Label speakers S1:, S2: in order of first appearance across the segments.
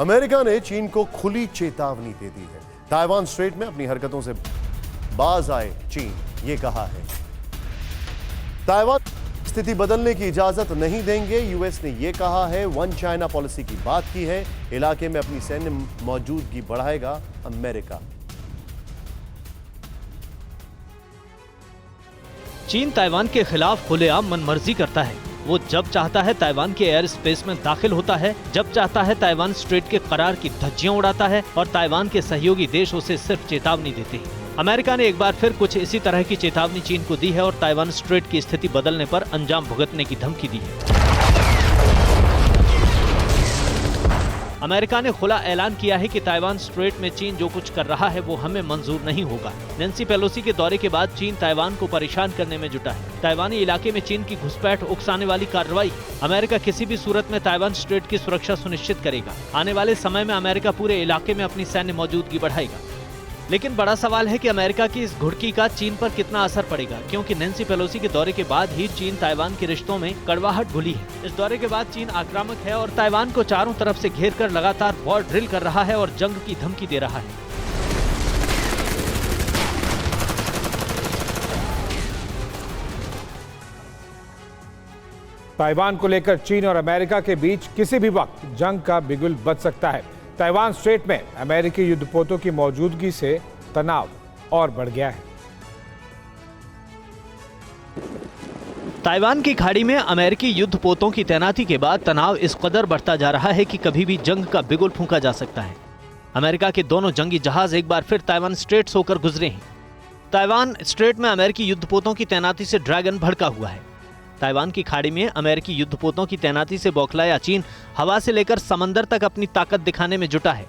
S1: America ने चीन को खुली चेतावनी दे दी है। ताइवान स्ट्रेट में अपनी हरकतों से बाज आए चीन, ये कहा है। ताइवान स्थिति बदलने की इजाजत नहीं देंगे, यूएस ने यह कहा है। वन चाइना पॉलिसी की बात की है। इलाके में अपनी सैन्य मौजूदगी बढ़ाएगा अमेरिका।
S2: चीन ताइवान के खिलाफ खुलेआम मनमर्जी करता है। वो जब चाहता है ताइवान के एयर स्पेस में दाखिल होता है, जब चाहता है ताइवान स्ट्रेट के करार की धज्जियां उड़ाता है और ताइवान के सहयोगी देश उसे सिर्फ चेतावनी देते हैं। अमेरिका ने एक बार फिर कुछ इसी तरह की चेतावनी चीन को दी है और ताइवान स्ट्रेट की स्थिति बदलने पर अंजाम भुगतने की धमकी दी है। अमेरिका ने खुला ऐलान किया है कि ताइवान स्ट्रेट में चीन जो कुछ कर रहा है वो हमें मंजूर नहीं होगा। नैन्सी पेलोसी के दौरे के बाद चीन ताइवान को परेशान करने में जुटा है। ताइवानी इलाके में चीन की घुसपैठ उकसाने वाली कार्रवाई। अमेरिका किसी भी सूरत में ताइवान स्ट्रेट की सुरक्षा सुनिश्चित करेगा। आने वाले समय में अमेरिका पूरे इलाके में अपनी सैन्य मौजूदगी बढ़ाएगा। लेकिन बड़ा सवाल है कि अमेरिका की इस घुड़की का चीन पर कितना असर पड़ेगा, क्योंकि नैन्सी पेलोसी के दौरे के बाद ही चीन ताइवान के रिश्तों में कड़वाहट घुली है। इस दौरे के बाद चीन आक्रामक है और ताइवान को चारों तरफ से घेरकर लगातार वॉर ड्रिल कर रहा है और जंग की धमकी दे रहा है।
S3: ताइवान को लेकर चीन और अमेरिका के बीच किसी भी वक्त जंग का बिगुल बज सकता है। ताइवान स्ट्रेट में अमेरिकी युद्धपोतों की मौजूदगी से तनाव और बढ़ गया है।
S2: ताइवान की खाड़ी में अमेरिकी युद्धपोतों की तैनाती के बाद तनाव इस कदर बढ़ता जा रहा है कि कभी भी जंग का बिगुल फूंका जा सकता है। अमेरिका के दोनों जंगी जहाज एक बार फिर ताइवान स्ट्रेट से होकर गुजरे हैं। ताइवान स्ट्रेट में अमेरिकी युद्धपोतों की तैनाती से ड्रैगन भड़का हुआ है। ताइवान की खाड़ी में अमेरिकी युद्धपोतों की तैनाती से बौखलाया चीन हवा से लेकर समंदर तक अपनी ताकत दिखाने में जुटा है।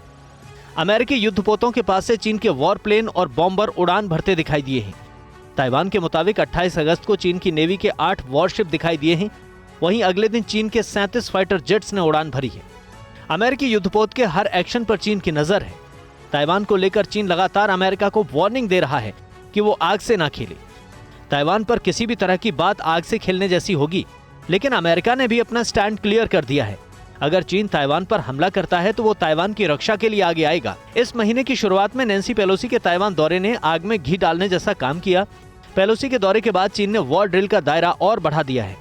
S2: अमेरिकी युद्धपोतों के पास से चीन के वॉर प्लेन और बॉम्बर उड़ान भरते दिखाई दिए हैं। ताइवान के मुताबिक 28 अगस्त को चीन की नेवी के 8 वॉरशिप दिखाई दिए हैं। वहीं अगले दिन चीन के 37 फाइटर जेट्स ने उड़ान भरी है। अमेरिकी युद्धपोत के हर एक्शन पर चीन की नजर है। ताइवान को लेकर चीन लगातार अमेरिका को वार्निंग दे रहा है कि वो आग से ना खेले। ताइवान पर किसी भी तरह की बात आग से खेलने जैसी होगी। लेकिन अमेरिका ने भी अपना स्टैंड क्लियर कर दिया है। अगर चीन ताइवान पर हमला करता है तो वो ताइवान की रक्षा के लिए आगे आएगा। इस महीने की शुरुआत में नैन्सी पेलोसी के ताइवान दौरे ने आग में घी डालने जैसा काम किया। पेलोसी के दौरे के बाद चीन ने वॉर ड्रिल का दायरा और बढ़ा दिया है।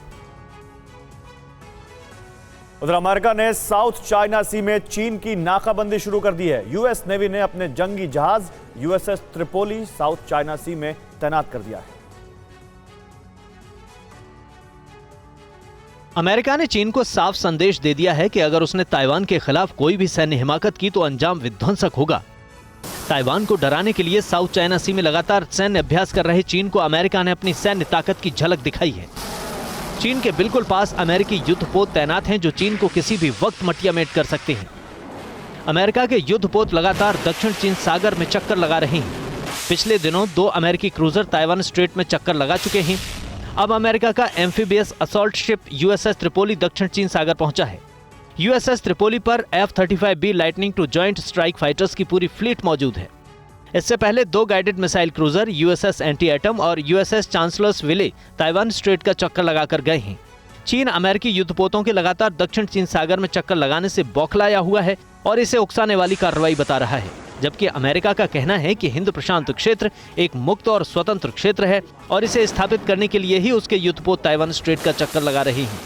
S4: उधर अमेरिका ने साउथ चाइना सी में चीन की नाकाबंदी शुरू कर दी है। यूएस नेवी ने अपने जंगी जहाज यूएसएस त्रिपोली साउथ चाइना सी में तैनात कर दिया है।
S2: अमेरिका ने चीन को साफ संदेश दे दिया है कि अगर उसने ताइवान के खिलाफ कोई भी सैन्य हिमाकत की तो अंजाम विध्वंसक होगा। ताइवान को डराने के लिए साउथ चाइना सी में लगातार सैन्य अभ्यास कर रहे चीन को अमेरिका ने अपनी सैन्य ताकत की झलक दिखाई है। चीन के बिल्कुल पास अमेरिकी युद्धपोत तैनात हैं जो चीन को किसी भी वक्त मटियामेट कर सकते हैं। अमेरिका के युद्धपोत लगातार दक्षिण चीन सागर में चक्कर लगा रहे हैं। पिछले दिनों 2 अमेरिकी क्रूजर ताइवान स्ट्रेट में चक्कर लगा चुके हैं। अब अमेरिका का amphibious assault ship USS Tripoli दक्षिण चीन सागर पहुंचा है। यूएसएस त्रिपोली पर F-35B lightning II joint strike fighters की पूरी फ्लीट मौजूद है। इससे पहले 2 guided missile cruiser USS anti atom और यूएसएस चांसलर्स विले ताइवान स्ट्रेट का चक्कर लगाकर गए हैं। चीन अमेरिकी युद्धपोतों के लगातार दक्षिण चीन सागर में चक्कर लगाने से बौखलाया हुआ है और इसे उकसाने वाली कार्रवाई बता रहा है। जबकि अमेरिका का कहना है कि हिंद प्रशांत क्षेत्र एक मुक्त और स्वतंत्र क्षेत्र है और इसे स्थापित करने के लिए ही उसके युद्धपोत ताइवान स्ट्रेट का चक्कर लगा रहे हैं।